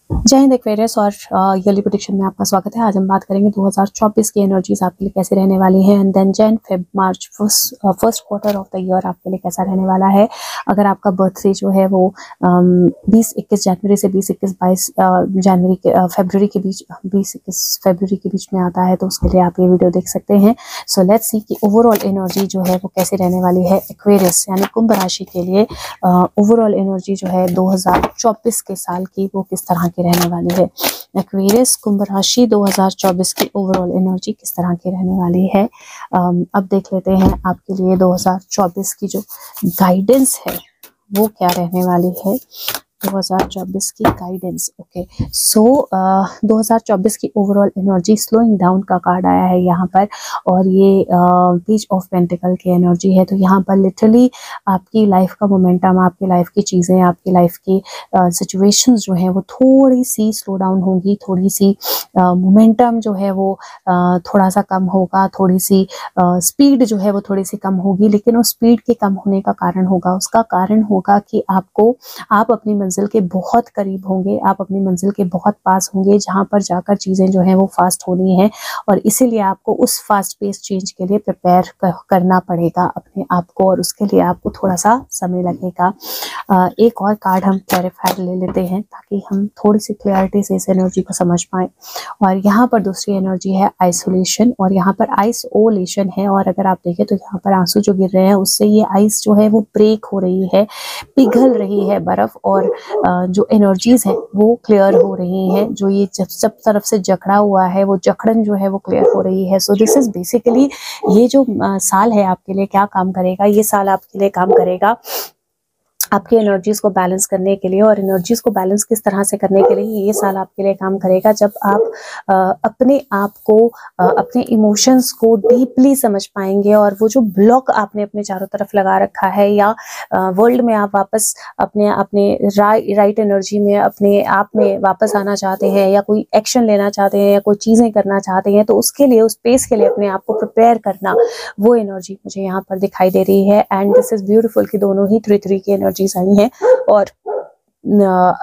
जय हिंद एक्वेरियस और yearly prediction में आपका स्वागत है। आज हम बात करेंगे 2024 की एनर्जीज आपके लिए कैसे रहने वाली हैं and then Jan Feb March first quarter of the year आपके लिए कैसा रहने वाला है। अगर आपका बर्थडे जो है वो 20-21 जनवरी से 20-21-22 जनवरी के फरवरी के बीच 20-21 फरवरी के बीच में आता है तो उसके लिए आप ये वीडियो देख सकते हैं। सो लेट्स सी कि ओवरऑल एनर्जी जो है वो कैसे रहने वाली है एक्वेरियस यानी कुंभ राशि के लिए। ओवरऑल एनर्जी जो है 2024 के साल की वो किस तरह की रहने वाली है। एक्वेरियस कुंभ राशि 2024 की ओवरऑल एनर्जी किस तरह की रहने वाली है। अब देख लेते हैं आपके लिए 2024 की जो गाइडेंस है वो क्या रहने वाली है। 2024 की गाइडेंस ओके। सो 2024 की ओवरऑल एनर्जी स्लोइंग डाउन का कार्ड आया है यहाँ पर और ये पेज ऑफ पेंटिकल की एनर्जी है। तो यहाँ पर लिटरली आपकी लाइफ का मोमेंटम, आपकी लाइफ की चीज़ें, आपकी लाइफ की सिचुएशंस जो है वो थोड़ी सी स्लो डाउन होगी, थोड़ी सी मोमेंटम जो है वो थोड़ा सा कम होगा, थोड़ी सी स्पीड जो है वो थोड़ी सी कम होगी। लेकिन उस स्पीड के कम होने का कारण होगा, उसका कारण होगा कि आप अपनी मंजिल के बहुत करीब होंगे, आप अपनी मंजिल के बहुत पास होंगे जहां पर जाकर चीज़ें जो हैं वो फास्ट होनी है और इसीलिए आपको उस फास्ट पेस चेंज के लिए प्रिपेयर करना पड़ेगा अपने आप को और उसके लिए आपको थोड़ा सा समय लगेगा। एक और कार्ड हम क्लैरिफायर ले लेते हैं ताकि हम थोड़ी सी क्लैरिटी से इस एनर्जी को समझ पाएँ। और यहाँ पर दूसरी एनर्जी है आइसोलेशन और यहाँ पर आइसोलेशन है और अगर आप देखें तो यहाँ पर आंसू जो गिर रहे हैं उससे ये आइस जो है वो ब्रेक हो रही है, पिघल रही है बर्फ और जो एनर्जीज है वो क्लियर हो रही हैं। जो ये सब तरफ से जकड़ा हुआ है वो जकड़न जो है वो क्लियर हो रही है। सो दिस इज बेसिकली ये जो साल है आपके लिए क्या काम करेगा। ये साल आपके लिए काम करेगा आपकी एनर्जीज को बैलेंस करने के लिए और एनर्जीज को बैलेंस किस तरह से करने के लिए ये साल आपके लिए काम करेगा जब आप अपने आप को अपने इमोशंस को डीपली समझ पाएंगे और वो जो ब्लॉक आपने अपने चारों तरफ लगा रखा है या वर्ल्ड में आप वापस अपने राइट एनर्जी में अपने आप में वापस आना चाहते हैं या कोई एक्शन लेना चाहते हैं या कोई चीज़ें करना चाहते हैं तो उसके लिए उस स्पेस के लिए अपने आप को प्रिपेयर करना, वो एनर्जी मुझे यहाँ पर दिखाई दे रही है। एंड दिस इज ब्यूटीफुल कि दोनों ही 3-3 की एनर्जी आई हैं और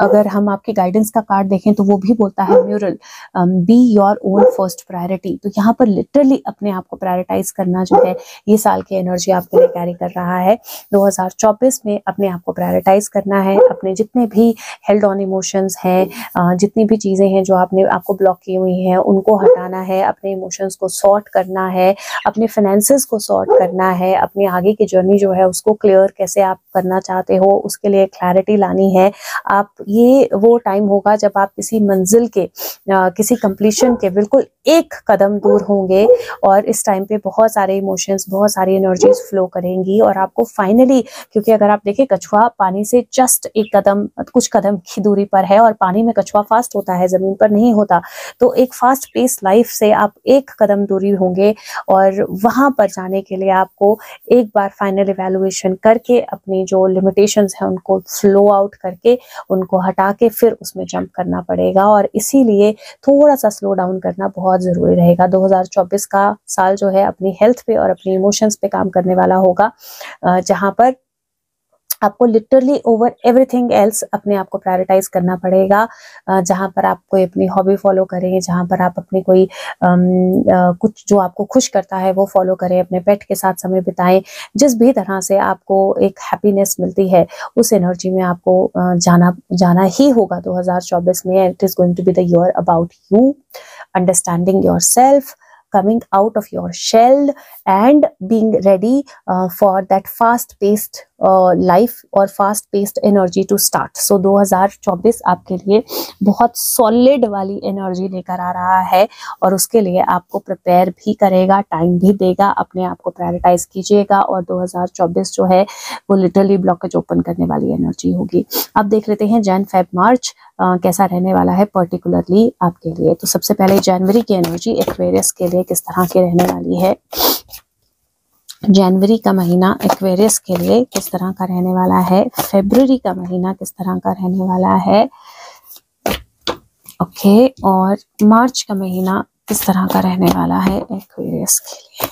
अगर हम आपके गाइडेंस का कार्ड देखें तो वो भी बोलता है mural be your own first priority. तो यहाँ पर लिटरली अपने आप को प्रायोरिटाइज करना जो है ये साल की एनर्जी आपके लिए कैरी कर रहा है। 2024 में अपने आप को प्रायोरिटाइज करना है, अपने जितने भी हेल्ड ऑन इमोशंस हैं, जितनी भी चीज़ें हैं जो आपने आपको ब्लॉक की हुई हैं उनको हटाना है, अपने इमोशंस को सॉर्ट करना है, अपने फाइनेंसेस को सॉर्ट करना है, अपनी आगे की जर्नी जो है उसको क्लियर कैसे आप करना चाहते हो उसके लिए क्लैरिटी लानी है। आप ये वो टाइम होगा जब आप किसी मंजिल के किसी कंप्लीशन के बिल्कुल एक कदम दूर होंगे और इस टाइम पे बहुत सारे इमोशंस, बहुत सारी एनर्जीज फ्लो करेंगी और आपको फाइनली, क्योंकि अगर आप देखें कछुआ पानी से जस्ट एक कदम कुछ कदम की दूरी पर है और पानी में कछुआ फास्ट होता है, जमीन पर नहीं होता। तो एक फास्ट पेस लाइफ से आप एक कदम दूरी होंगे और वहां पर जाने के लिए आपको एक बार फाइनल इवैल्यूएशन करके अपनी जो लिमिटेशंस हैं उनको फ्लो आउट करके उनको हटा के फिर उसमें जंप करना पड़ेगा और इसीलिए थोड़ा सा स्लो डाउन करना बहुत ज़रूरी रहेगा। 2024 का साल जो है अपनी हेल्थ पे और अपनी इमोशंस पे काम करने वाला होगा जहां पर आपको लिटरली ओवर एवरीथिंग एल्स अपने आप को प्रायोरिटाइज करना पड़ेगा। जहां पर आप कोई अपनी हॉबी फॉलो करें, जहां पर आप अपनी कोई कुछ जो आपको खुश करता है वो फॉलो करें, अपने पेट के साथ समय बिताएं, जिस भी तरह से आपको एक हैप्पीनेस मिलती है उस एनर्जी में आपको जाना ही होगा 2024 में। It is going to be the year about you understanding yourself, coming out of your shell and being ready for that fast paced life और fast paced energy to start। So 2024 आपके लिए बहुत solid वाली energy लेकर आ रहा है और उसके लिए आपको प्रिपेयर भी करेगा, टाइम भी देगा, अपने आप को प्रायोरिटाइज कीजिएगा और 2024 जो है वो लिटरली ब्लॉकेज ओपन करने वाली एनर्जी होगी। अब देख लेते हैं जैन फेब मार्च कैसा रहने वाला है पर्टिकुलरली आपके लिए। तो सबसे पहले जनवरी की एनर्जी एक्वेरियस के लिए किस तरह की रहने वाली है। जनवरी का महीना एक्वेरियस के लिए किस तरह का रहने वाला है। फरवरी का महीना किस तरह का रहने वाला है ओके। और मार्च का महीना किस तरह का रहने वाला है एक्वेरियस के लिए,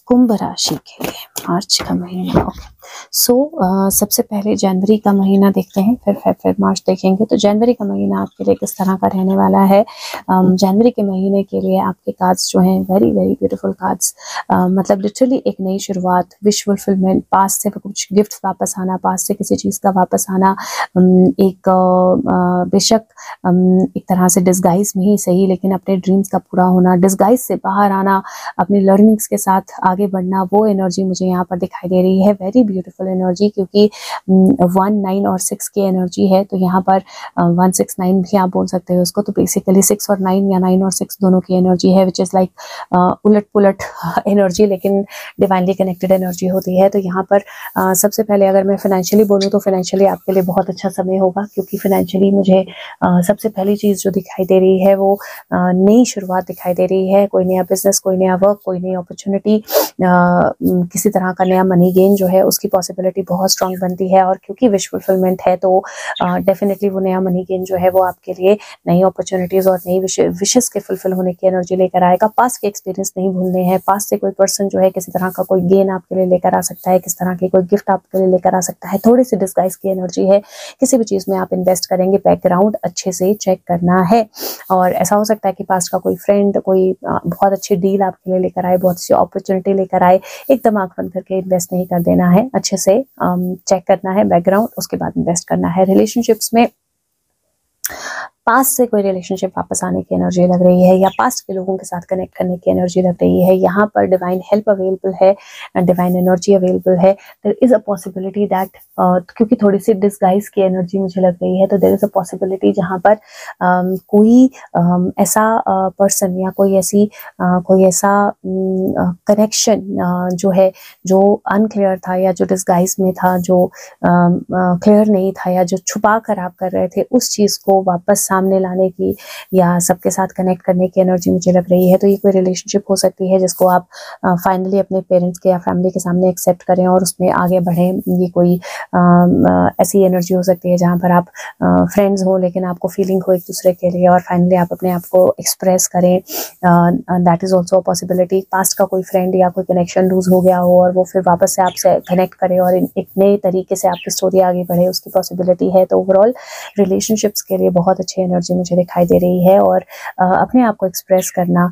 कुंभ राशि के लिए। मार्च का महीना। ओके, सो सबसे पहले जनवरी का महीना देखते हैं, फिर फेब मार्च देखेंगे। तो जनवरी का महीना आपके लिए किस तरह का रहने वाला है। जनवरी के महीने के लिए आपके कार्ड्स जो हैं वेरी वेरी ब्यूटीफुल कार्ड्स, मतलब लिटरली एक नई शुरुआत, विश फुलफिलमेंट, पास से कुछ गिफ्ट वापस आना, पास से किसी चीज़ का वापस आना, एक बेशक एक तरह से डिस्गाइज में ही सही, लेकिन अपने ड्रीम्स का पूरा होना, डिस्गाइज से बाहर आना, अपनी लर्निंग्स के साथ आगे बढ़ना, वो एनर्जी मुझे यहाँ पर दिखाई दे रही है। वेरी ब्यूटीफुल एनर्जी, क्योंकि 1, 9 और 6 की एनर्जी है। तो यहाँ पर 1, 6, 9 भी आप बोल सकते हो उसको। तो बेसिकली 6 और 9 या 9 और 6 दोनों की एनर्जी है, विच इज़ लाइक उलट पुलट एनर्जी, लेकिन डिवाइनली कनेक्टेड एनर्जी होती है। तो यहाँ पर सबसे पहले अगर मैं फाइनेंशियली बोलूँ तो फाइनेंशियली आपके लिए बहुत अच्छा समय होगा, क्योंकि फाइनेंशियली मुझे सबसे पहली चीज़ जो दिखाई दे रही है वो नई शुरुआत दिखाई दे रही है। कोई नया बिजनेस, कोई नया वर्क, कोई नई अपॉर्चुनिटी, किसी तरह का नया मनी गेन जो है उसकी पॉसिबिलिटी बहुत स्ट्रांग बनती है। और क्योंकि विश फुलफिलमेंट है तो डेफिनेटली वो नया मनी गेन जो है वो आपके लिए नई अपॉर्चुनिटीज़ और नई विशेस के फुलफिल होने की एनर्जी लेकर आएगा। पास्ट के एक्सपीरियंस नहीं भूलने हैं। पास्ट से कोई पर्सन जो है किसी तरह का कोई गेन आपके लिए लेकर आ सकता है, किस तरह की कोई गिफ्ट आपके लिए लेकर आ सकता है। थोड़ी सी डिस्गाइज की एनर्जी है। किसी भी चीज़ में आप इन्वेस्ट करेंगे, बैकग्राउंड अच्छे से चेक करना है। और ऐसा हो सकता है कि पास्ट का कोई फ्रेंड कोई बहुत अच्छी डील आपके लिए लेकर आए, बहुत अच्छी अपॉर्चुनिटी लेकर आए। एकदम आंख बंद करके इन्वेस्ट नहीं कर देना है, अच्छे से चेक करना है बैकग्राउंड, उसके बाद इन्वेस्ट करना है। रिलेशनशिप्स में पास्ट से कोई रिलेशनशिप वापस आने की एनर्जी लग रही है, या पास्ट के लोगों के साथ कनेक्ट करने की एनर्जी लग रही है। यहाँ पर डिवाइन हेल्प अवेलेबल है, डिवाइन एनर्जी अवेलेबल है। There is a possibility that, क्योंकि थोड़ी सी डिस्गाइज की एनर्जी मुझे लग रही है, तो देयर इज़ अ पॉसिबिलिटी जहाँ पर कोई ऐसा पर्सन या कोई ऐसा कनेक्शन जो है, जो अनक्लियर था या जो डिस्गाइज में था, जो क्लियर नहीं था या जो छुपा कर आप कर रहे थे, उस चीज़ को वापस सामने लाने की या सबके साथ कनेक्ट करने की एनर्जी मुझे लग रही है। तो ये कोई रिलेशनशिप हो सकती है जिसको आप फाइनली अपने पेरेंट्स के या फैमिली के सामने एक्सेप्ट करें और उसमें आगे बढ़ें। ये कोई ऐसी एनर्जी हो सकती है जहाँ पर आप फ्रेंड्स हो, लेकिन आपको फीलिंग हो एक दूसरे के लिए, और फाइनली आप अपने आप को एक्सप्रेस करें। That is also a possibility. Past का कोई फ्रेंड या कोई कनेक्शन लूज हो गया हो और वो फिर वापस से आपसे कनेक्ट करे और एक नए तरीके से आपकी स्टोरी आगे बढ़े, उसकी पॉसिबिलिटी है। तो ओवरऑल रिलेशनशिप्स के लिए बहुत अच्छी एनर्जी मुझे दिखाई दे रही है। और अपने आप को एक्सप्रेस करना,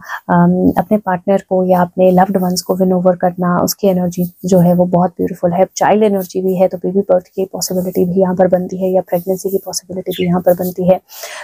अपने पार्टनर को या अपने लव्ड वंस को विन ओवर करना, उसकी एनर्जी जो है वो बहुत ब्यूटीफुल है। चाइल्ड एनर्जी भी है, तो बेबी बर्थ की पॉसिबिलिटी भी यहाँ पर बनती है, या प्रेगनेंसी की पॉसिबिलिटी भी यहाँ पर बनती है।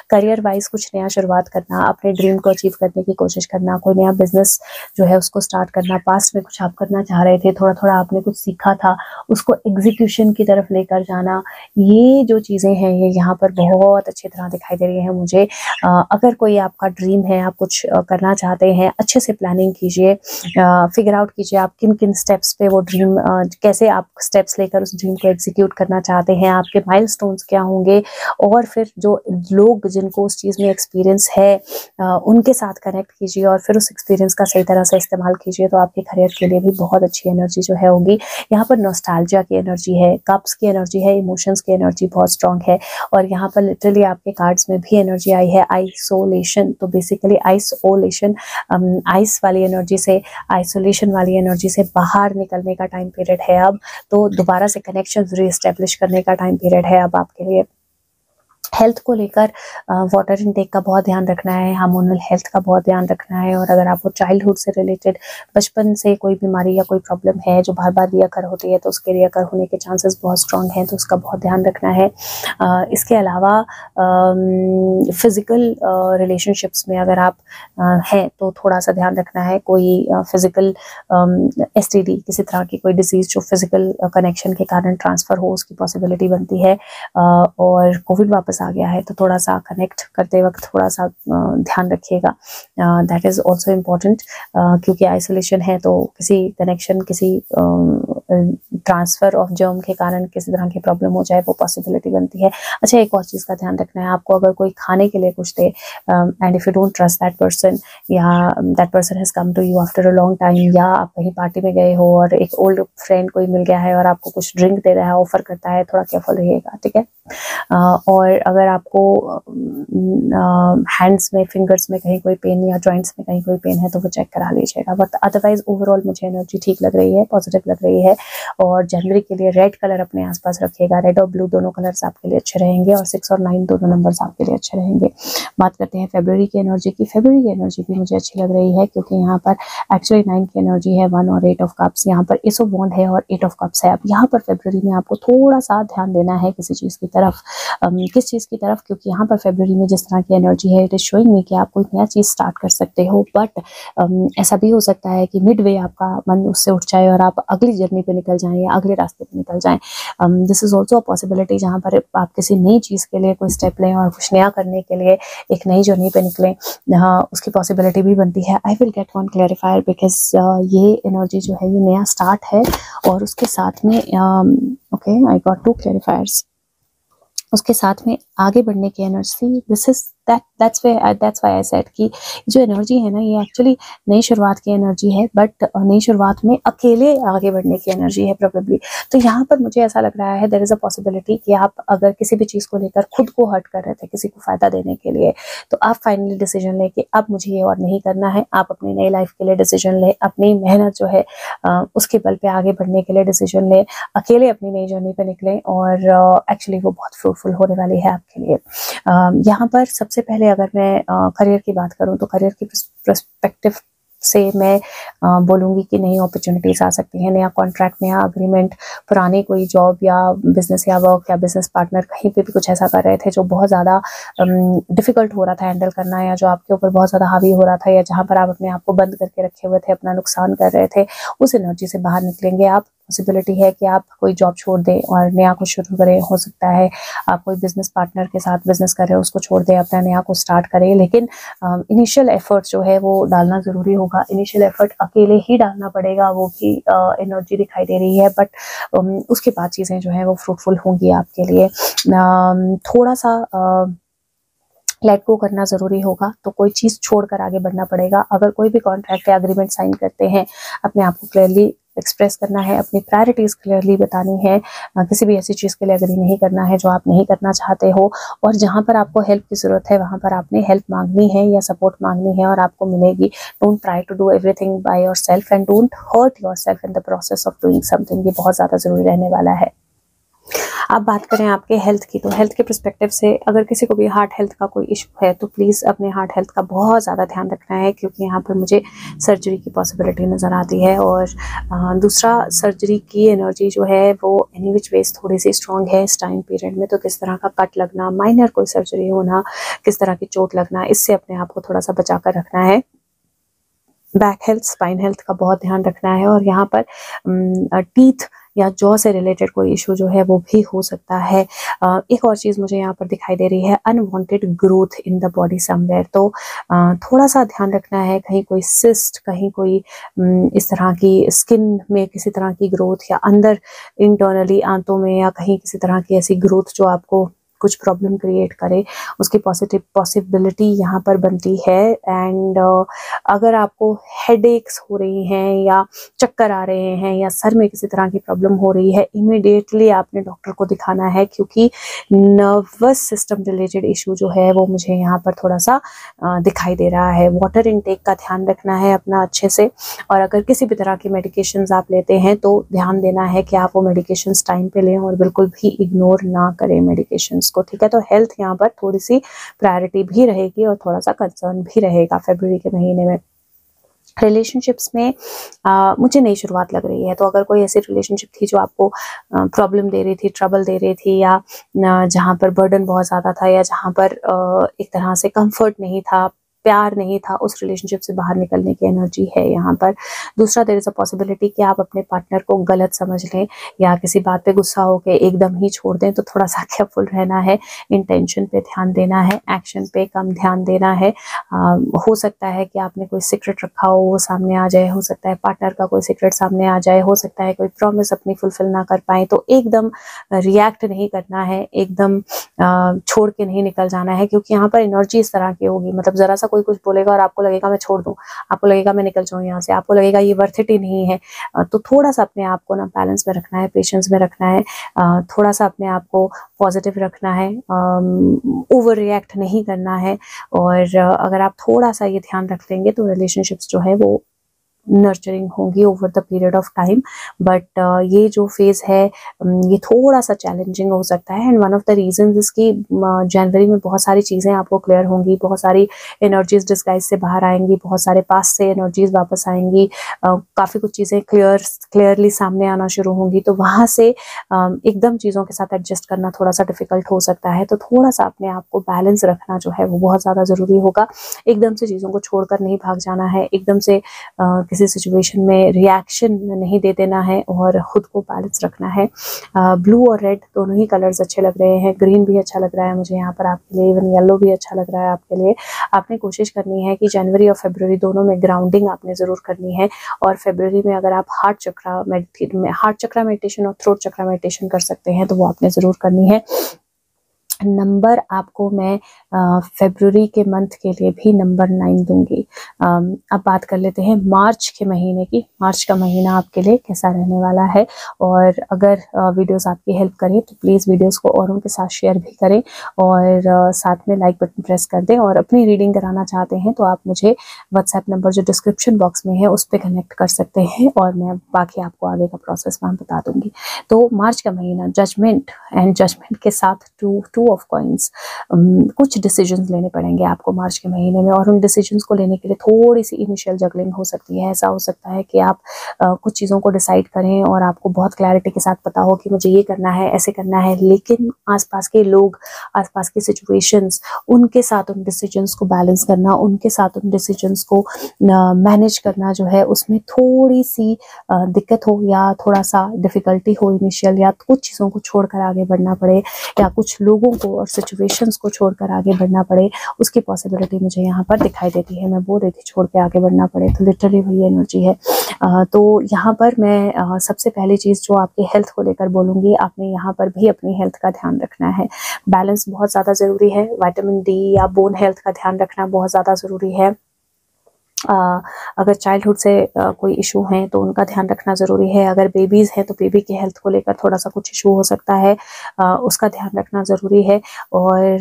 करियर वाइज कुछ नया शुरुआत करना, अपने ड्रीम को अचीव करने की कोशिश करना, कोई नया बिजनेस जो है उसको स्टार्ट करना। पास्ट में कुछ आप करना चाह रहे थे, थोड़ा थोड़ा आपने कुछ सीखा था, उसको एग्जीक्यूशन की तरफ लेकर जाना, ये जो चीज़ें हैं ये यहाँ पर बहुत अच्छी तरह दिखाई दे रही है मुझे। अगर कोई आपका ड्रीम है, आप कुछ करना चाहते हैं, अच्छे से प्लानिंग कीजिए, फिगर आउट कीजिए आप किन किन स्टेप्स पे वो ड्रीम, कैसे आप स्टेप्स लेकर उस ड्रीम को एग्जीक्यूट करना चाहते हैं, आपके माइलस्टोन्स क्या होंगे, और फिर जो लोग जिनको उस चीज़ में एक्सपीरियंस है उनके साथ कनेक्ट कीजिए और फिर उस एक्सपीरियंस का सही तरह से इस्तेमाल कीजिए। तो आपके करियर के लिए भी बहुत अच्छी एनर्जी जो है होगी। यहाँ पर नॉस्टैल्जिया की एनर्जी है, कप्स की एनर्जी है, इमोशंस की एनर्जी बहुत स्ट्रांग है। और यहाँ पर लिटरली आपके कार्ड्स में भी एनर्जी आई है आइसोलेशन। तो बेसिकली आइसोलेशन, आइस वाली एनर्जी से, आइसोलेशन वाली एनर्जी से बाहर निकलने का टाइम पीरियड है अब। तो दोबारा से कनेक्शन रीएस्टेब्लिश करने का टाइम पीरियड है अब आपके लिए। हेल्थ को लेकर वाटर इनटेक का बहुत ध्यान रखना है, हार्मोनल हेल्थ का बहुत ध्यान रखना है। और अगर आपको चाइल्डहुड से रिलेटेड बचपन से कोई बीमारी या कोई प्रॉब्लम है जो बार बार रिअकर होती है, तो उसके रिअकर होने के चांसेस बहुत स्ट्रांग हैं, तो उसका बहुत ध्यान रखना है। इसके अलावा फिज़िकल रिलेशनशिप्स में अगर आप हैं तो थोड़ा सा ध्यान रखना है। कोई फिज़िकल STD, किसी तरह की कोई डिजीज़ जो फिज़िकल कनेक्शन के कारण ट्रांसफ़र हो, उसकी पॉसिबिलिटी बनती है। और कोविड वापस आ गया है, तो थोड़ा सा कनेक्ट करते वक्त थोड़ा सा ध्यान रखिएगा। दैट इज़ ऑल्सो इम्पॉर्टेंट, क्योंकि आइसोलेशन है तो किसी कनेक्शन, किसी ट्रांसफ़र ऑफ जर्म के कारण किसी तरह की प्रॉब्लम हो जाए, वो पॉसिबिलिटी बनती है। अच्छा, एक और चीज़ का ध्यान रखना है आपको, अगर कोई खाने के लिए कुछ दे and if you don't trust that person, या that person has come to you after a long time, या आप कहीं पार्टी में गए हो और एक ओल्ड फ्रेंड कोई मिल गया है और आपको कुछ ड्रिंक दे रहा है, ऑफर करता है, थोड़ा केयरफुल रहिएगा, ठीक है। और अगर आपको हैंड्स में, फिंगर्स में कहीं कोई पेन या जॉइंट्स में कहीं कोई पेन है तो वो चेक करा लीजिएगा। बट अदरवाइज ओवरऑल मुझे एनर्जी ठीक लग रही है, पॉजिटिव लग रही है। और जनवरी के लिए रेड कलर अपने आसपास रखिएगा। रेड और ब्लू दोनों कलर्स आपके लिए अच्छे रहेंगे और 6 और 9 दोनों नंबर्स आपके लिए अच्छे रहेंगे। बात करते हैं फरवरी की एनर्जी की। फरवरी की एनर्जी भी मुझे अच्छी लग रही है क्योंकि यहाँ पर एक्चुअली 9 की एनर्जी है, 1 और 8 ऑफ कप्स, यहाँ पर एस ऑफ वॉन्ड है और 8 ऑफ कप्स है। अब यहाँ पर फरवरी में आपको थोड़ा सा ध्यान देना है किसी चीज़ की तरफ। किस चीज़ की तरफ? क्योंकि यहाँ पर फरवरी में जिस तरह की एनर्जी है, इट इज शोइंग मी कि आप कोई नया चीज़ स्टार्ट कर सकते हो, बट ऐसा भी हो सकता है कि मिड वे आपका मन उससे उठ जाए और आप अगली जर्नी पे निकल जाएं या अगले रास्ते पे निकल जाएं। This is also a possibility जहाँ पर आप किसी नई चीज़ के लिए कोई स्टेप लें और कुछ नया करने के लिए एक नई जर्नी पे निकलें, उसकी पॉसिबिलिटी भी बनती है। I will get one clarifier because ये एनर्जी जो है ये नया स्टार्ट है और उसके साथ में ओके आई गॉट 2 क्लैरिफायर्स। उसके साथ में आगे बढ़ने की energy, this is that's why I said कि जो एनर्जी है ना ये एक्चुअली नई शुरुआत की एनर्जी है, बट नई शुरुआत में अकेले आगे बढ़ने की एनर्जी है प्रोबेबली। तो यहाँ पर मुझे ऐसा लग रहा है देयर इज अ पॉसिबिलिटी कि आप अगर किसी भी चीज़ को लेकर खुद को हर्ट कर रहे थे किसी को फायदा देने के लिए, तो आप फाइनली डिसीजन लें कि अब मुझे ये और नहीं करना है। आप अपनी नई लाइफ के लिए डिसीजन लें, अपनी मेहनत जो है उसके बल पे आगे बढ़ने के लिए डिसीजन लें, अकेले अपनी नई जर्नी पे निकलें और एक्चुअली वो बहुत फ्रूटफुल होने वाली है आपके लिए। यहाँ पर सबसे पहले अगर मैं करियर की बात करूं तो करियर की पर्सपेक्टिव से मैं बोलूँगी कि नई अपॉर्चुनिटीज़ आ सकती हैं, नया कॉन्ट्रैक्ट, नया अग्रीमेंट, पुरानी कोई जॉब या बिजनेस या वर्क या बिजनेस पार्टनर कहीं पे भी कुछ ऐसा कर रहे थे जो बहुत ज़्यादा डिफ़िकल्ट हो रहा था हैंडल करना, या जो आपके ऊपर बहुत ज़्यादा हावी हो रहा था, या जहाँ पर आप अपने आप को बंद करके रखे हुए थे, अपना नुकसान कर रहे थे, उस एनर्जी से बाहर निकलेंगे आप। पॉसिबिलिटी है कि आप कोई जॉब छोड़ दें और नया कुछ शुरू करें। हो सकता है आप कोई बिजनेस पार्टनर के साथ बिजनेस कर रहे हो उसको छोड़ दें, अपना नया को स्टार्ट करें, लेकिन इनिशियल एफर्ट जो है वो डालना ज़रूरी होगा। इनिशियल एफर्ट अकेले ही डालना पड़ेगा, वो भी एनर्जी दिखाई दे रही है, बट उसके बाद चीज़ें जो है वो फ्रूटफुल होंगी आपके लिए। थोड़ा सा लेट गो करना ज़रूरी होगा, तो कोई चीज़ छोड़कर आगे बढ़ना पड़ेगा। अगर कोई भी कॉन्ट्रैक्ट या एग्रीमेंट साइन करते हैं, अपने आप को क्लियरली एक्सप्रेस करना है, अपनी प्रायोरिटीज़ क्लियरली बतानी है, किसी भी ऐसी चीज़ के लिए एग्री नहीं करना है जो आप नहीं करना चाहते हो, और जहाँ पर आपको हेल्प की ज़रूरत है वहाँ पर आपने हेल्प मांगनी है या सपोर्ट मांगनी है और आपको मिलेगी। Don't try to do everything by yourself and don't hurt yourself in the process of doing something. ये बहुत ज़्यादा ज़रूरी रहने वाला है। अब बात करें आपके हेल्थ की, तो हेल्थ के पर्सपेक्टिव से अगर किसी को भी हार्ट हेल्थ का कोई इशू है तो प्लीज़ अपने हार्ट हेल्थ का बहुत ज़्यादा ध्यान रखना है, क्योंकि यहाँ पर मुझे सर्जरी की पॉसिबिलिटी नज़र आती है। और दूसरा, सर्जरी की एनर्जी जो है वो एनी विच वेज थोड़ी सी स्ट्रॉन्ग है इस टाइम पीरियड में। तो किस तरह का कट लगना, माइनर कोई सर्जरी होना, किस तरह की चोट लगना, इससे अपने आप को थोड़ा सा बचा कर रखना है। बैक हेल्थ, स्पाइन हेल्थ का बहुत ध्यान रखना है। और यहाँ पर टीथ या जॉ से रिलेटेड कोई इशू जो है वो भी हो सकता है। एक और चीज़ मुझे यहाँ पर दिखाई दे रही है, unwanted growth in the body somewhere. तो थोड़ा सा ध्यान रखना है, कहीं कोई सिस्ट, कहीं कोई इस तरह की स्किन में किसी तरह की ग्रोथ, या अंदर इंटरनली आंतों में, या कहीं किसी तरह की ऐसी ग्रोथ जो आपको कुछ प्रॉब्लम क्रिएट करे, उसकी पॉसिबिलिटी यहाँ पर बनती है। एंड अगर आपको हेडेक्स हो रही हैं या चक्कर आ रहे हैं या सर में किसी तरह की प्रॉब्लम हो रही है, इमीडिएटली आपने डॉक्टर को दिखाना है, क्योंकि नर्वस सिस्टम रिलेटेड इशू जो है वो मुझे यहाँ पर थोड़ा सा दिखाई दे रहा है। वाटर इनटेक का ध्यान रखना है अपना अच्छे से, और अगर किसी भी तरह की मेडिकेशंस आप लेते हैं तो ध्यान देना है कि आप वो मेडिकेशंस टाइम पे लें और बिल्कुल भी इग्नोर ना करें मेडिकेशंस को, ठीक है। तो हेल्थ यहाँ पर थोड़ी सी प्रायोरिटी भी रहेगी और थोड़ा सा कंसर्न भी रहेगा फरवरी के महीने में। रिलेशनशिप्स में मुझे नई शुरुआत लग रही है। तो अगर कोई ऐसी रिलेशनशिप थी जो आपको प्रॉब्लम दे रही थी, ट्रबल दे रही थी, या जहाँ पर बर्डन बहुत ज़्यादा था, या जहाँ पर एक तरह से कंफर्ट नहीं था, प्यार नहीं था, उस रिलेशनशिप से बाहर निकलने की एनर्जी है यहाँ पर। दूसरा, देयर इज अ पॉसिबिलिटी कि आप अपने पार्टनर को गलत समझ लें या किसी बात पे गुस्सा होकर एकदम ही छोड़ दें, तो थोड़ा सा केयरफुल रहना है, इंटेंशन पे ध्यान देना है, एक्शन पे कम ध्यान देना है। हो सकता है कि आपने कोई सीक्रेट रखा हो वो सामने आ जाए, हो सकता है पार्टनर का कोई सीक्रेट सामने आ जाए, हो सकता है कोई प्रॉमिस अपनी फुलफिल ना कर पाए, तो एकदम रिएक्ट नहीं करना है, एकदम छोड़ के नहीं निकल जाना है, क्योंकि यहाँ पर एनर्जी इस तरह की होगी, मतलब जरा सा कोई कुछ बोलेगा और आपको लगेगा मैं छोड़ दूं, आपको लगेगा मैं निकल जाऊं यहाँ से, आपको लगेगा ये वर्थ इट ही नहीं है। तो थोड़ा सा अपने आप को ना बैलेंस में रखना है, पेशेंस में रखना है, थोड़ा सा अपने आप को पॉजिटिव रखना है, ओवर रिएक्ट नहीं करना है। और अगर आप थोड़ा सा ये ध्यान रख लेंगे तो रिलेशनशिप्स जो है वो नर्चरिंग होंगी over the period of time, but ये जो फेज़ है ये थोड़ा सा चैलेंजिंग हो सकता है। And one of the reasons is कि जनवरी में बहुत सारी चीज़ें आपको क्लियर होंगी, बहुत सारी एनर्जीज डिस्गाइज से बाहर आएंगी, बहुत सारे पास से एनर्जीज वापस आएंगी, काफ़ी कुछ चीज़ें क्लियरली सामने आना शुरू होंगी। तो वहाँ से एकदम चीज़ों के साथ एडजस्ट करना थोड़ा सा डिफिकल्ट हो सकता है। तो थोड़ा सा अपने आप को बैलेंस रखना जो है वो बहुत ज़्यादा ज़रूरी होगा। एकदम से चीज़ों को छोड़कर नहीं भाग जाना है, एकदम से किसी सिचुएशन में रिएक्शन नहीं दे देना है और खुद को बैलेंस रखना है। ब्लू और रेड दोनों ही कलर्स अच्छे लग रहे हैं, ग्रीन भी अच्छा लग रहा है मुझे यहाँ पर आपके लिए, इवन येलो भी अच्छा लग रहा है आपके लिए। आपने कोशिश करनी है कि जनवरी और फरवरी दोनों में ग्राउंडिंग आपने ज़रूर करनी है। और फरवरी में अगर आप हार्ट चक्रा मेडिटेशन और थ्रोट चक्रा मेडिटेशन कर सकते हैं तो वो आपने ज़रूर करनी है। नंबर आपको मैं फरवरी के मंथ के लिए भी नंबर 9 दूंगी। अब बात कर लेते हैं मार्च के महीने की। मार्च का महीना आपके लिए कैसा रहने वाला है, और अगर वीडियोस आपकी हेल्प करें तो प्लीज़ वीडियोस को औरों के साथ शेयर भी करें और साथ में लाइक बटन प्रेस कर दें। और अपनी रीडिंग कराना चाहते हैं तो आप मुझे व्हाट्सएप नंबर जो डिस्क्रिप्शन बॉक्स में है उस पर कनेक्ट कर सकते हैं और मैं बाकी आपको आगे का प्रोसेस वहाँ बता दूंगी। तो मार्च का महीना जजमेंट एंड जजमेंट के साथ टू ऑफ कॉइंस, कुछ डिसीजंस लेने पड़ेंगे आपको मार्च के महीने में, और उन डिसीजंस को लेने के लिए थोड़ी सी इनिशियल जगलिंग हो सकती है। ऐसा हो सकता है कि आप कुछ चीज़ों को डिसाइड करें और आपको बहुत क्लैरिटी के साथ पता हो कि मुझे ये करना है, ऐसे करना है, लेकिन आसपास के लोग, आसपास की सिचुएशंस, उनके साथ उन डिसीजंस को बैलेंस करना, उनके साथ उन डिसीजंस को मैनेज करना जो है उसमें थोड़ी सी दिक्कत हो या थोड़ा सा डिफिकल्टी हो इनिशियल, या कुछ चीज़ों को छोड़कर आगे बढ़ना पड़े या कुछ लोगों को और सिचुएशंस को छोड़कर आगे बढ़ना पड़े, उसकी पॉसिबिलिटी मुझे यहाँ पर दिखाई देती है। मैं बोल रही थी छोड़ के आगे बढ़ना पड़े, तो लिटरली वही एनर्जी है। तो यहाँ पर मैं सबसे पहली चीज़ जो आपके हेल्थ को लेकर बोलूँगी, आपने यहाँ पर भी अपनी हेल्थ का ध्यान रखना है। बैलेंस बहुत ज़्यादा ज़रूरी है। विटामिन डी या बोन हेल्थ का ध्यान रखना बहुत ज़्यादा ज़रूरी है। अगर चाइल्डहुड से कोई इशू है तो उनका ध्यान रखना ज़रूरी है। अगर बेबीज़ हैं तो बेबी के हेल्थ को लेकर थोड़ा सा कुछ इशू हो सकता है, उसका ध्यान रखना ज़रूरी है। और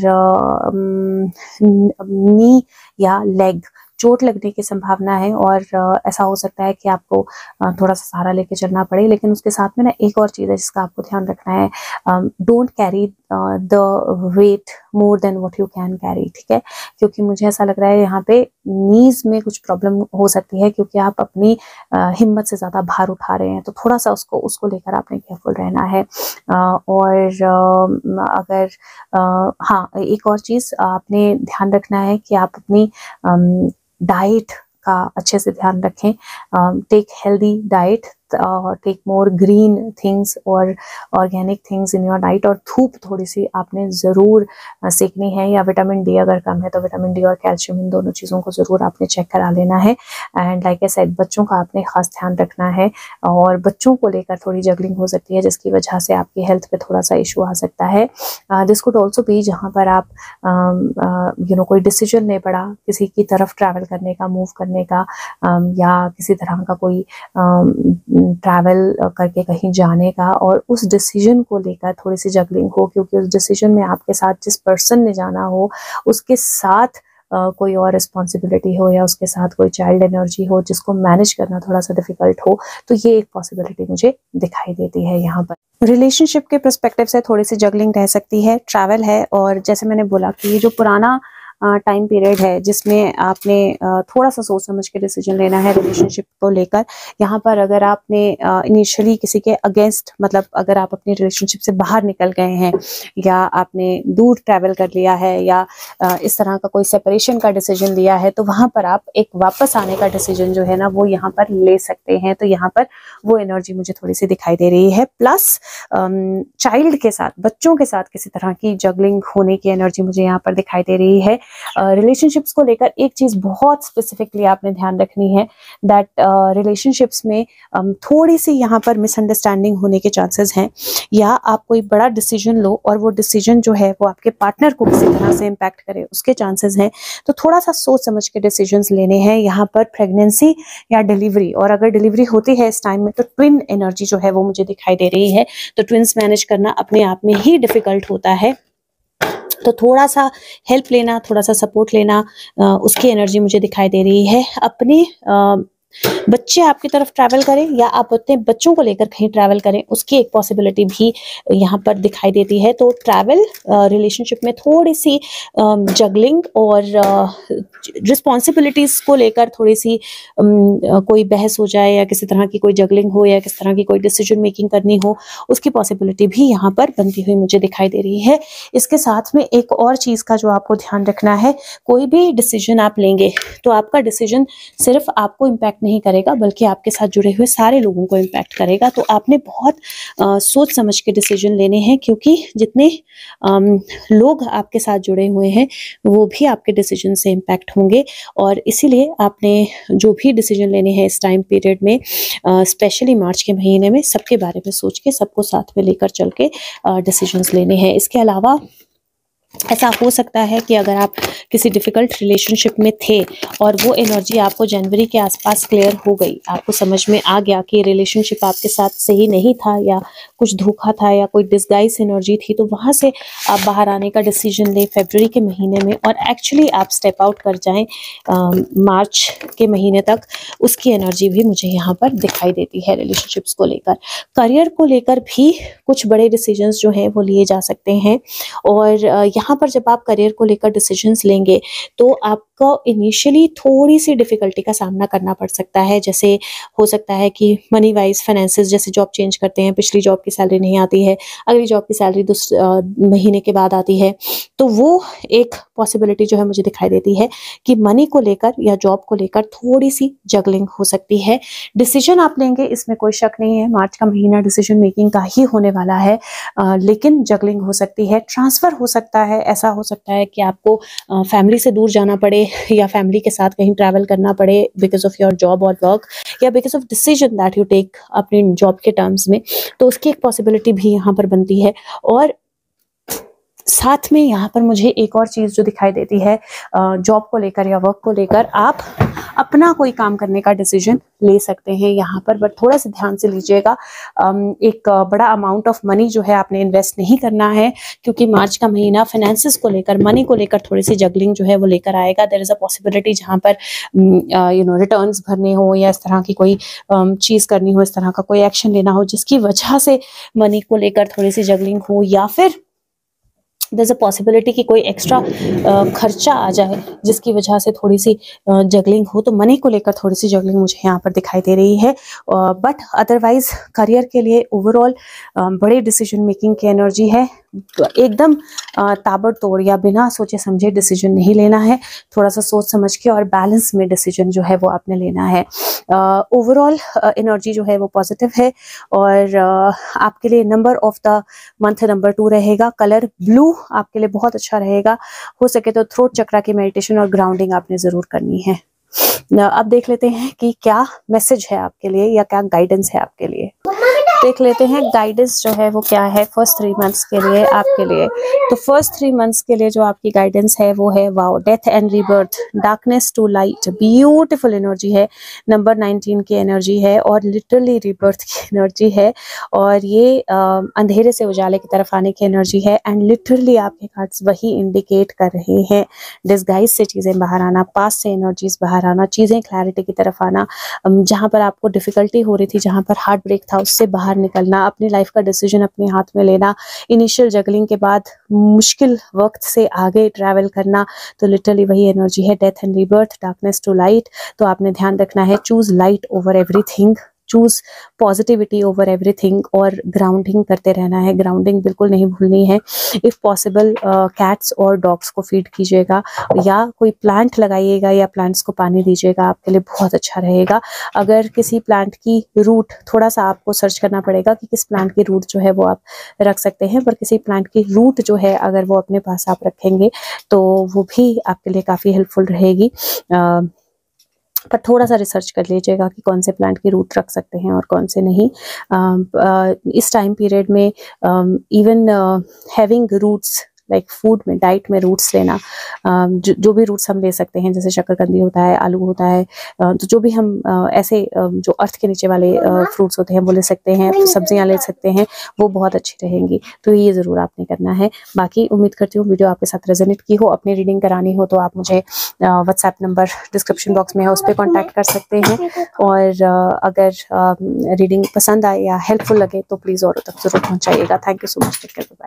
नी या लेग चोट लगने की संभावना है और ऐसा हो सकता है कि आपको थोड़ा सा सहारा लेके चलना पड़े। लेकिन उसके साथ में ना एक और चीज़ है जिसका आपको ध्यान रखना है, don't carry the weight more than what you can carry, ठीक है? क्योंकि मुझे ऐसा लग रहा है यहाँ पे नीज में कुछ प्रॉब्लम हो सकती है क्योंकि आप अपनी हिम्मत से ज़्यादा भार उठा रहे हैं, तो थोड़ा सा उसको लेकर आपने केयरफुल रहना है। और अगर हाँ, एक और चीज़ आपने ध्यान रखना है कि आप अपनी डाइट का अच्छे से ध्यान रखें। Take healthy diet, take more green things और organic things in your diet. और धूप थोड़ी सी आपने ज़रूर सेकनी है, या विटामिन डी अगर कम है तो विटामिन डी और कैल्शियम, इन दोनों चीज़ों को ज़रूर आपने चेक करा लेना है। एंड लाइक आई सेड, बच्चों का आपने खास ध्यान रखना है और बच्चों को लेकर थोड़ी जगलिंग हो सकती है जिसकी वजह से आपकी हेल्थ पे थोड़ा सा इशू आ सकता है। दिस कुड ऑल्सो भी जहाँ पर आप कोई डिसीजन नहीं पड़ा किसी की तरफ ट्रैवल करने का, मूव करने का, या किसी तरह का कोई ट्रैवल करके कहीं जाने का, और उस डिसीजन को लेकर थोड़ी सी जगलिंग हो क्योंकि उस डिसीजन में आपके साथ जिस पर्सन ने जाना हो उसके साथ कोई और रिस्पॉन्सिबिलिटी हो या उसके साथ कोई चाइल्ड एनर्जी हो जिसको मैनेज करना थोड़ा सा डिफिकल्ट हो, तो ये एक पॉसिबिलिटी मुझे दिखाई देती है यहाँ पर। रिलेशनशिप के पर्सपेक्टिव से थोड़ी सी जगलिंग रह सकती है, ट्रैवल है, और जैसे मैंने बोला कि ये जो पुराना टाइम पीरियड है जिसमें आपने थोड़ा सा सोच समझ के डिसीजन लेना है रिलेशनशिप को लेकर। यहाँ पर अगर आपने इनिशियली किसी के अगेंस्ट, मतलब अगर आप अपनी रिलेशनशिप से बाहर निकल गए हैं या आपने दूर ट्रैवल कर लिया है या इस तरह का कोई सेपरेशन का डिसीजन लिया है, तो वहाँ पर आप एक वापस आने का डिसीजन जो है ना वो यहाँ पर ले सकते हैं। तो यहाँ पर वो एनर्जी मुझे थोड़ी सी दिखाई दे रही है। प्लस चाइल्ड के साथ, बच्चों के साथ किसी तरह की जगलिंग होने की एनर्जी मुझे यहाँ पर दिखाई दे रही है। रिलेशनशिप्स को लेकर एक चीज बहुत स्पेसिफिकली आपने ध्यान रखनी है, दैट रिलेशनशिप्स में थोड़ी सी यहाँ पर मिसअंडरस्टैंडिंग होने के चांसेस हैं, या आप कोई बड़ा डिसीजन लो और वो डिसीजन जो है वो आपके पार्टनर को किसी तरह से इम्पैक्ट करे, उसके चांसेस हैं। तो थोड़ा सा सोच समझ के डिसीजंस लेने हैं यहाँ पर। प्रेगनेंसी या डिलीवरी, और अगर डिलीवरी होती है इस टाइम में तो ट्विन एनर्जी जो है वो मुझे दिखाई दे रही है। तो ट्विंस मैनेज करना अपने आप में ही डिफिकल्ट होता है, तो थोड़ा सा हेल्प लेना, थोड़ा सा सपोर्ट लेना, उसकी एनर्जी मुझे दिखाई दे रही है। अपने बच्चे आपकी तरफ ट्रैवल करें या आप अपने बच्चों को लेकर कहीं ट्रैवल करें, उसकी एक पॉसिबिलिटी भी यहाँ पर दिखाई देती है। तो ट्रैवल रिलेशनशिप में थोड़ी सी जगलिंग और रिस्पॉन्सिबिलिटीज़ को लेकर थोड़ी सी कोई बहस हो जाए या किसी तरह की कोई जगलिंग हो या किसी तरह की कोई डिसीजन मेकिंग करनी हो, उसकी पॉसिबिलिटी भी यहाँ पर बनती हुई मुझे दिखाई दे रही है। इसके साथ में एक और चीज़ का जो आपको ध्यान रखना है, कोई भी डिसीजन आप लेंगे तो आपका डिसीजन सिर्फ आपको इम्पैक्ट नहीं करेगा बल्कि आपके साथ जुड़े हुए सारे लोगों को इम्पैक्ट करेगा। तो आपने बहुत सोच समझ के डिसीजन लेने हैं, क्योंकि जितने लोग आपके साथ जुड़े हुए हैं वो भी आपके डिसीजन से इम्पैक्ट होंगे। और इसीलिए आपने जो भी डिसीजन लेने हैं इस टाइम पीरियड में, स्पेशली मार्च के महीने में, सबके बारे में सोच के, सबको साथ में लेकर चल के डिसीजंस लेने हैं। इसके अलावा ऐसा हो सकता है कि अगर आप किसी डिफ़िकल्ट रिलेशनशिप में थे और वो एनर्जी आपको जनवरी के आसपास क्लियर हो गई, आपको समझ में आ गया कि रिलेशनशिप आपके साथ सही नहीं था या कुछ धोखा था या कोई डिस्गाइज एनर्जी थी, तो वहाँ से आप बाहर आने का डिसीजन लें फरवरी के महीने में और एक्चुअली आप स्टेप आउट कर जाएं मार्च के महीने तक। उसकी एनर्जी भी मुझे यहाँ पर दिखाई देती है रिलेशनशिप्स को लेकर। करियर को लेकर भी कुछ बड़े डिसीजंस जो हैं वो लिए जा सकते हैं। और यहाँ पर जब आप करियर को लेकर डिसीजंस लेंगे तो आपको इनिशियली थोड़ी सी डिफिकल्टी का सामना करना पड़ सकता है। जैसे हो सकता है कि मनी वाइज फाइनेंसेस, जैसे जॉब चेंज करते हैं, पिछली जॉब की सैलरी नहीं आती है, अगली जॉब की सैलरी महीने के बाद आती है, तो वो एक पॉसिबिलिटी जो है मुझे दिखाई देती है कि मनी को लेकर या जॉब को लेकर थोड़ी सी जगलिंग हो सकती है। डिसीजन आप लेंगे, इसमें कोई शक नहीं है, मार्च का महीना डिसीजन मेकिंग का ही होने वाला है, लेकिन जगलिंग हो सकती है, ट्रांसफ़र हो सकता है। ऐसा हो सकता है कि आपको फैमिली से दूर जाना पड़े या फैमिली के साथ कहीं ट्रैवल करना पड़े बिकॉज ऑफ योर जॉब और वर्क, या because of decision that you take अपनी जॉब के टर्म्स में, तो उसकी एक पॉसिबिलिटी भी यहाँ पर बनती है। और साथ में यहाँ पर मुझे एक और चीज़ जो दिखाई देती है जॉब को लेकर या वर्क को लेकर, आप अपना कोई काम करने का डिसीजन ले सकते हैं यहाँ पर, बट थोड़ा सा ध्यान से लीजिएगा। एक बड़ा अमाउंट ऑफ मनी जो है आपने इन्वेस्ट नहीं करना है, क्योंकि मार्च का महीना फाइनेंसेस को लेकर, मनी को लेकर थोड़ी सी जगलिंग जो है वो लेकर आएगा। देयर इज़ अ पॉसिबिलिटी जहाँ पर रिटर्न्स भरने हो या इस तरह की कोई चीज़ करनी हो, इस तरह का कोई एक्शन लेना हो जिसकी वजह से मनी को लेकर थोड़ी सी जगलिंग हो, या फिर there's a possibility कि कोई एक्स्ट्रा खर्चा आ जाए जिसकी वजह से थोड़ी सी जगलिंग हो। तो मनी को लेकर थोड़ी सी जगलिंग मुझे यहाँ पर दिखाई दे रही है। बट अदरवाइज करियर के लिए ओवरऑल बड़े डिसीजन मेकिंग की एनर्जी है। एकदम ताबड़तोड़ या बिना सोचे समझे डिसीजन नहीं लेना है, थोड़ा सा सोच समझ के और बैलेंस में डिसीजन जो है वो आपने लेना है। ओवरऑल एनर्जी जो है वो पॉजिटिव है। और आपके लिए number of the month number 2 रहेगा। कलर ब्लू आपके लिए बहुत अच्छा रहेगा। हो सके तो थ्रोट चक्रा की मेडिटेशन और ग्राउंडिंग आपने जरूर करनी है। अब देख लेते हैं कि क्या मैसेज है आपके लिए या क्या गाइडेंस है आपके लिए। देख लेते हैं गाइडेंस जो है वो क्या है फर्स्ट 3 मंथ्स के लिए आपके लिए। तो फर्स्ट 3 मंथ्स के लिए जो आपकी गाइडेंस है वो है wow, death and rebirth, darkness to light, beautiful energy है। नंबर 19 की एनर्जी है और लिटरली रीबर्थ की एनर्जी है। और ये अंधेरे से उजाले की तरफ आने की एनर्जी है। एंड लिटरली आपके कार्ड्स वही इंडिकेट कर रहे हैं, डिस्गाइज से चीज़ें बाहर आना, पास से एनर्जीज बाहर आना, चीज़ें क्लैरिटी की तरफ आना, जहाँ पर आपको डिफिकल्टी हो रही थी, जहाँ पर हार्ट ब्रेक था, उससे बाहर निकलना, अपनी लाइफ का डिसीजन अपने हाथ में लेना, इनिशियल जगलिंग के बाद मुश्किल वक्त से आगे ट्रैवल करना। तो लिटरली वही एनर्जी है, death and rebirth, darkness to light. तो आपने ध्यान रखना है, choose light over everything, choose positivity over everything, और ग्राउंडिंग करते रहना है। ग्राउंडिंग बिल्कुल नहीं भूलनी है। इफ़ पॉसिबल कैट्स और डॉग्स को फीड कीजिएगा या कोई प्लांट लगाइएगा या प्लांट्स को पानी दीजिएगा, आपके लिए बहुत अच्छा रहेगा। अगर किसी प्लांट की रूट, थोड़ा सा आपको सर्च करना पड़ेगा कि किस प्लांट की रूट जो है वो आप रख सकते हैं, पर किसी प्लांट की रूट जो है अगर वो अपने पास आप रखेंगे तो वो भी आपके लिए काफ़ी हेल्पफुल रहेगी। पर थोड़ा सा रिसर्च कर लीजिएगा कि कौन से प्लांट की रूट रख सकते हैं और कौन से नहीं। इस टाइम पीरियड में even having roots like food में, डाइट में रूट्स लेना, जो भी रूट्स हम ले सकते हैं, जैसे शकरकंदी होता है, आलू होता है, तो जो भी हम ऐसे जो अर्थ के नीचे वाले फ्रूट्स होते हैं वो ले सकते हैं, सब्जियां ले सकते हैं, वो बहुत अच्छी रहेंगी। तो ये ज़रूर आपने करना है। बाकी उम्मीद करती हूँ वीडियो आपके साथ रेजोनेट की हो। अपनी रीडिंग करानी हो तो आप मुझे व्हाट्सएप नंबर डिस्क्रिप्शन बॉक्स में है, उस पर कॉन्टैक्ट कर सकते हैं। और अगर रीडिंग पसंद आए या हेल्पफुल लगे तो प्लीज़ औरों तक ज़रूर पहुँचाइएगा। Thank you so much. Take care, bye.